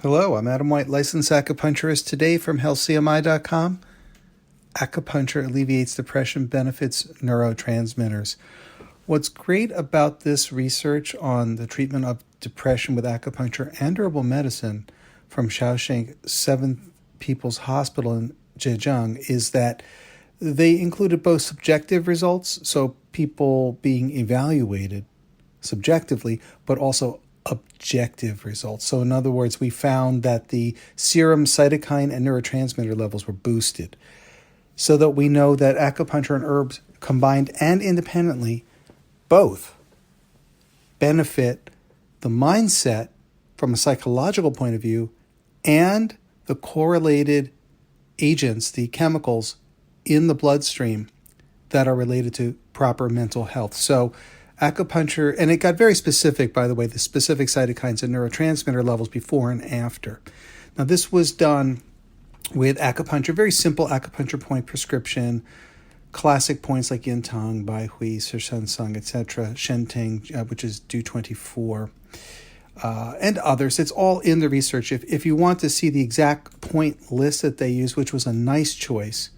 Hello, I'm Adam White, licensed acupuncturist. Today from healthcmi.com, acupuncture alleviates depression, benefits neurotransmitters. What's great about this research on the treatment of depression with acupuncture and herbal medicine from Shaoxing 7th People's Hospital in Zhejiang is that they included both subjective results, so people being evaluated subjectively, but also objective results. So in other words, we found that the serum cytokine and neurotransmitter levels were boosted, so that we know that acupuncture and herbs combined and independently both benefit the mindset from a psychological point of view and the correlated agents, the chemicals in the bloodstream that are related to proper mental health. So acupuncture, and it got very specific, by the way, the specific cytokines and neurotransmitter levels before and after. Now, this was done with acupuncture, very simple acupuncture point prescription, classic points like Yin Tong, Bai Hui, Shi Shen Sung, etc., Shen Ting, which is Do 24, and others. It's all in the research. If you want to see the exact point list that they use, which was a nice choice,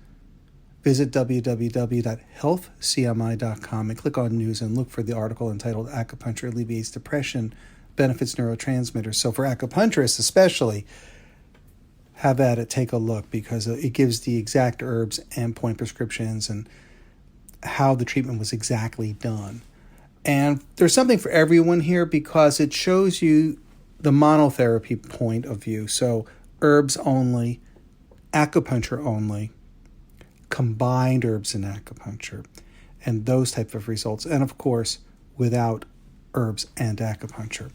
visit www.healthcmi.com and click on news and look for the article entitled Acupuncture Alleviates Depression, Benefits Neurotransmitters. So for acupuncturists especially, have at it, take a look, because it gives the exact herbs and point prescriptions and how the treatment was exactly done. And there's something for everyone here because it shows you the monotherapy point of view. So herbs only, acupuncture only, combined herbs and acupuncture, and those type of results. And of course, without herbs and acupuncture.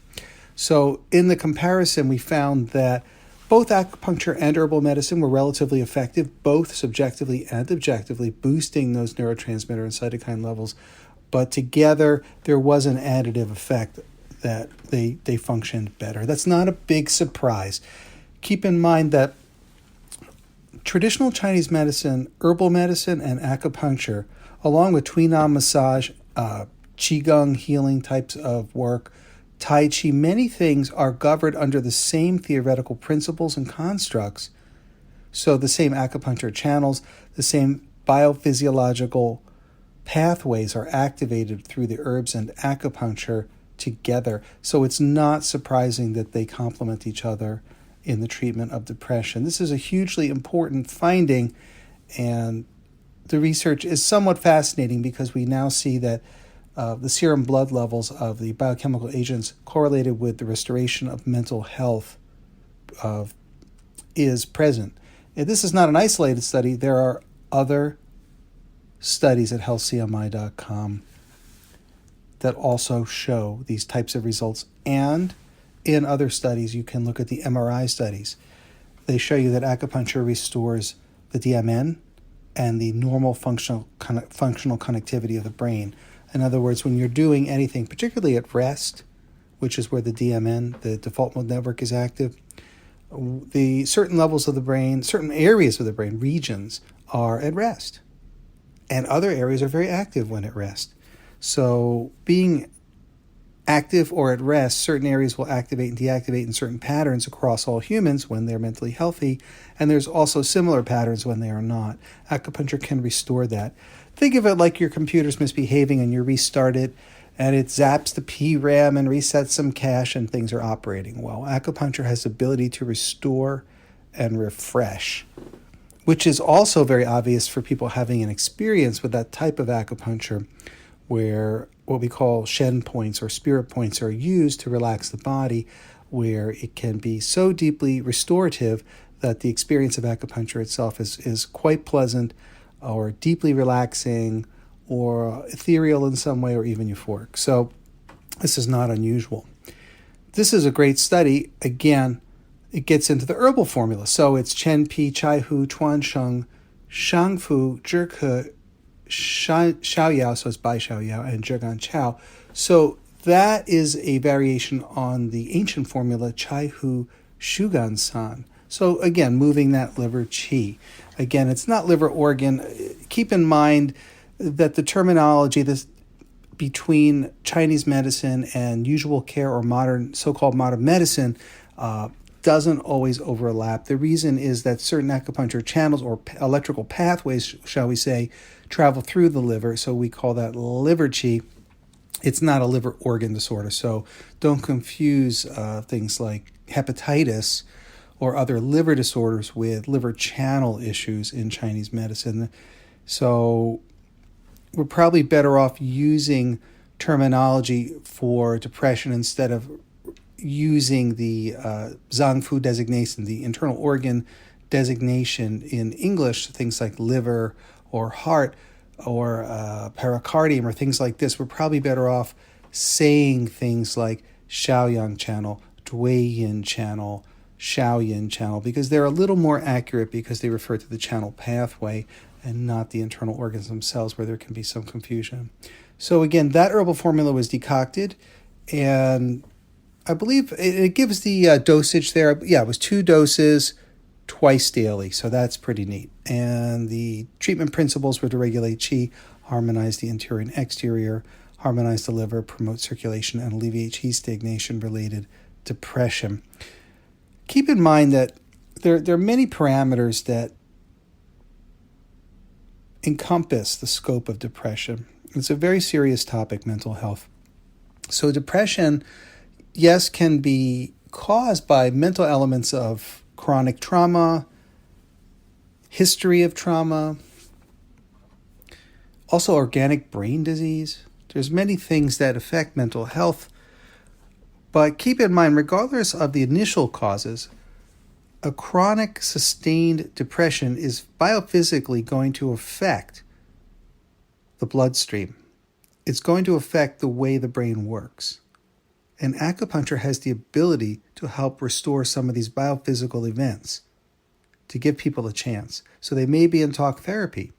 So in the comparison, we found that both acupuncture and herbal medicine were relatively effective, both subjectively and objectively, boosting those neurotransmitter and cytokine levels. But together, there was an additive effect that they functioned better. That's not a big surprise. Keep in mind that traditional Chinese medicine, herbal medicine, and acupuncture, along with Tui-Nam massage, Qigong healing types of work, Tai Chi, many things are governed under the same theoretical principles and constructs. So the same acupuncture channels, the same biophysiological pathways are activated through the herbs and acupuncture together. So it's not surprising that they complement each other in the treatment of depression. This is a hugely important finding, and the research is somewhat fascinating because we now see that the serum blood levels of the biochemical agents correlated with the restoration of mental health is present. And this is not an isolated study. There are other studies at healthcmi.com that also show these types of results, and in other studies, you can look at the MRI studies. They show you that acupuncture restores the DMN and the normal functional connectivity of the brain. In other words, when you're doing anything, particularly at rest, which is where the DMN, the default mode network, is active, the certain levels of the brain, certain areas of the brain, regions, are at rest. And other areas are very active when at rest. So being active or at rest, certain areas will activate and deactivate in certain patterns across all humans when they're mentally healthy, and there's also similar patterns when they are not. Acupuncture can restore that. Think of it like your computer's misbehaving and you restart it, and it zaps the PRAM and resets some cache and things are operating well. Acupuncture has the ability to restore and refresh, which is also very obvious for people having an experience with that type of acupuncture, where what we call Shen points or spirit points are used to relax the body, where it can be so deeply restorative that the experience of acupuncture itself is quite pleasant or deeply relaxing or ethereal in some way or even euphoric. So this is not unusual. This is a great study. Again, it gets into the herbal formula. So it's Chen Pi, Chai Hu, Tuan Sheng, Shang Fu, Zhike, Xiao Yao, so it's Bai Xiao Yao, and Zhegan Chao. So that is a variation on the ancient formula Chai Hu Shugan San. So again, moving that liver qi. Again, it's not liver organ. Keep in mind that the terminology between Chinese medicine and usual care or modern, so-called modern medicine doesn't always overlap. The reason is that certain acupuncture channels or electrical pathways, shall we say, travel through the liver. So we call that liver qi. It's not a liver organ disorder. So don't confuse things like hepatitis or other liver disorders with liver channel issues in Chinese medicine. So we're probably better off using terminology for depression instead of using the Zhang Fu designation, the internal organ designation in English, things like liver or heart or pericardium or things like this. We're probably better off saying things like Shaoyang channel, Duiyin channel, Shaoyin channel, because they're a little more accurate because they refer to the channel pathway and not the internal organs themselves, where there can be some confusion. So again, that herbal formula was decocted, and I believe it gives the dosage there. Yeah, it was 2 doses twice daily, so that's pretty neat. And the treatment principles were to regulate qi, harmonize the interior and exterior, harmonize the liver, promote circulation, and alleviate qi stagnation-related depression. Keep in mind that there are many parameters that encompass the scope of depression. It's a very serious topic, mental health. So depression, yes, can be caused by mental elements of chronic trauma, history of trauma, also organic brain disease. There's many things that affect mental health. But keep in mind, regardless of the initial causes, a chronic sustained depression is biophysically going to affect the bloodstream. It's going to affect the way the brain works. And acupuncture has the ability to help restore some of these biophysical events, to give people a chance. So they may be in talk therapy.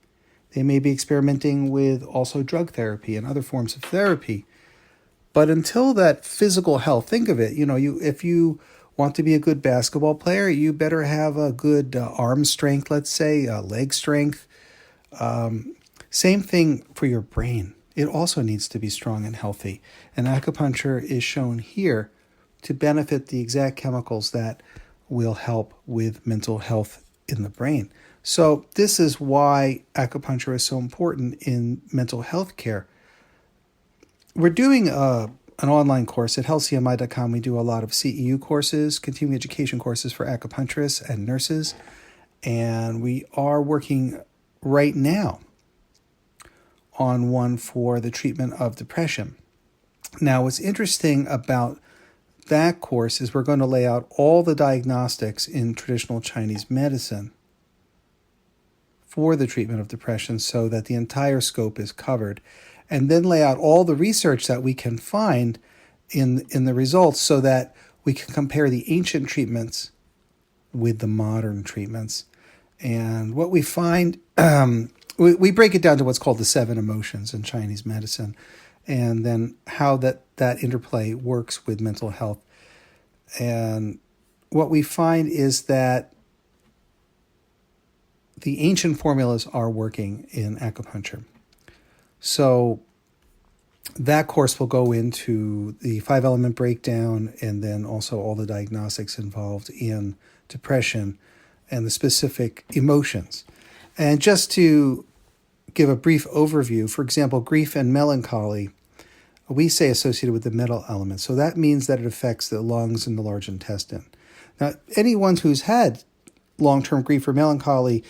They may be experimenting with also drug therapy and other forms of therapy. But until that physical health, think of it, if you want to be a good basketball player, you better have a good arm strength, let's say, leg strength. Same thing for your brain. It also needs to be strong and healthy. And acupuncture is shown here to benefit the exact chemicals that will help with mental health in the brain. So this is why acupuncture is so important in mental health care. We're doing an online course at healthcmi.com. We do a lot of CEU courses, continuing education courses for acupuncturists and nurses. And we are working right now on one for the treatment of depression. Now, what's interesting about that course is we're going to lay out all the diagnostics in traditional Chinese medicine for the treatment of depression so that the entire scope is covered, and then lay out all the research that we can find in the results so that we can compare the ancient treatments with the modern treatments. And what we find, we break it down to what's called the 7 emotions in Chinese medicine, and then how that interplay works with mental health. And what we find is that the ancient formulas are working in acupuncture. So that course will go into the 5-element breakdown and then also all the diagnostics involved in depression and the specific emotions. And just to give a brief overview, for example, grief and melancholy, we say associated with the metal element. So that means that it affects the lungs and the large intestine. Now, anyone who's had long-term grief or melancholy,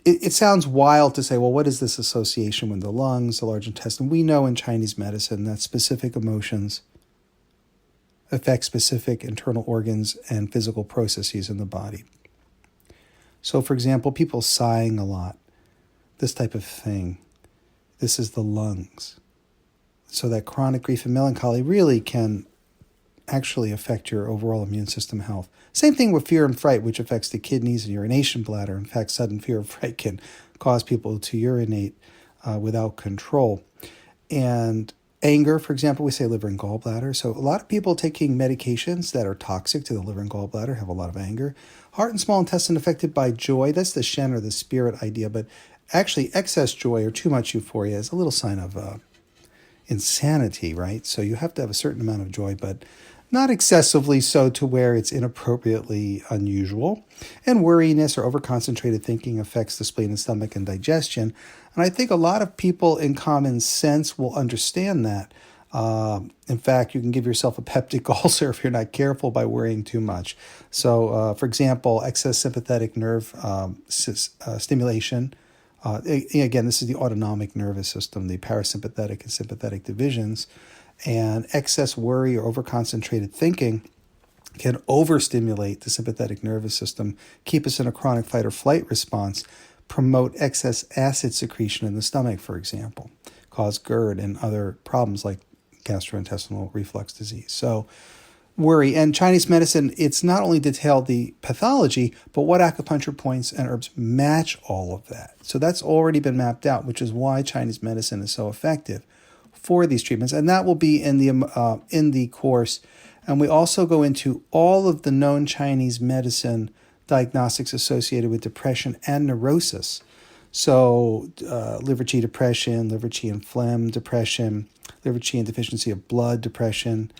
it sounds wild to say, well, what is this association with the lungs, the large intestine? We know in Chinese medicine that specific emotions affect specific internal organs and physical processes in the body. So, for example, people sighing a lot, this type of thing, this is the lungs. So that chronic grief and melancholy really can actually affect your overall immune system health. Same thing with fear and fright, which affects the kidneys and urination bladder. In fact, sudden fear of fright can cause people to urinate without control. And anger, for example, we say liver and gallbladder. So a lot of people taking medications that are toxic to the liver and gallbladder have a lot of anger. Heart and small intestine affected by joy. That's the Shen or the spirit idea. But actually, excess joy or too much euphoria is a little sign of insanity, right? So you have to have a certain amount of joy, but not excessively so to where it's inappropriately unusual. And worryiness or overconcentrated thinking affects the spleen and stomach and digestion. And I think a lot of people in common sense will understand that. In fact, you can give yourself a peptic ulcer if you're not careful by worrying too much. So, for example, excess sympathetic nerve stimulation. Again, this is the autonomic nervous system, the parasympathetic and sympathetic divisions. And excess worry or overconcentrated thinking can overstimulate the sympathetic nervous system, keep us in a chronic fight or flight response, promote excess acid secretion in the stomach, for example, cause GERD and other problems like gastrointestinal reflux disease. So worry. And Chinese medicine, it's not only detailed the pathology, but what acupuncture points and herbs match all of that. So that's already been mapped out, which is why Chinese medicine is so effective for these treatments. And that will be in the course. And we also go into all of the known Chinese medicine diagnostics associated with depression and neurosis. So liver qi depression, liver qi and phlegm depression, liver qi and deficiency of blood depression,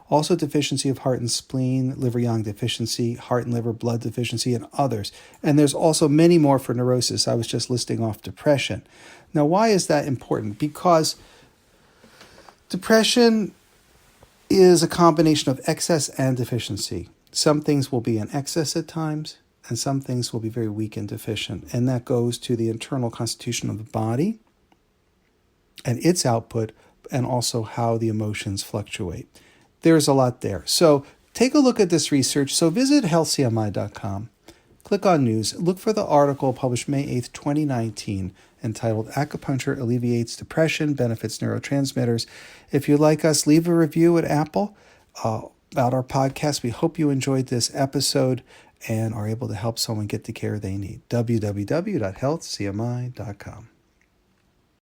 also deficiency of heart and spleen, liver yang deficiency, heart and liver blood deficiency, and others. And there's also many more for neurosis. I was just listing off depression. Now, why is that important? Because depression is a combination of excess and deficiency. Some things will be in excess at times, and some things will be very weak and deficient. And that goes to the internal constitution of the body and its output, and also how the emotions fluctuate. There's a lot there. So take a look at this research. So visit healthcmi.com, click on news, look for the article published May 8th, 2019, entitled Acupuncture Alleviates Depression, Benefits Neurotransmitters. If you like us, leave a review at Apple about our podcast. We hope you enjoyed this episode and are able to help someone get the care they need. www.healthcmi.com.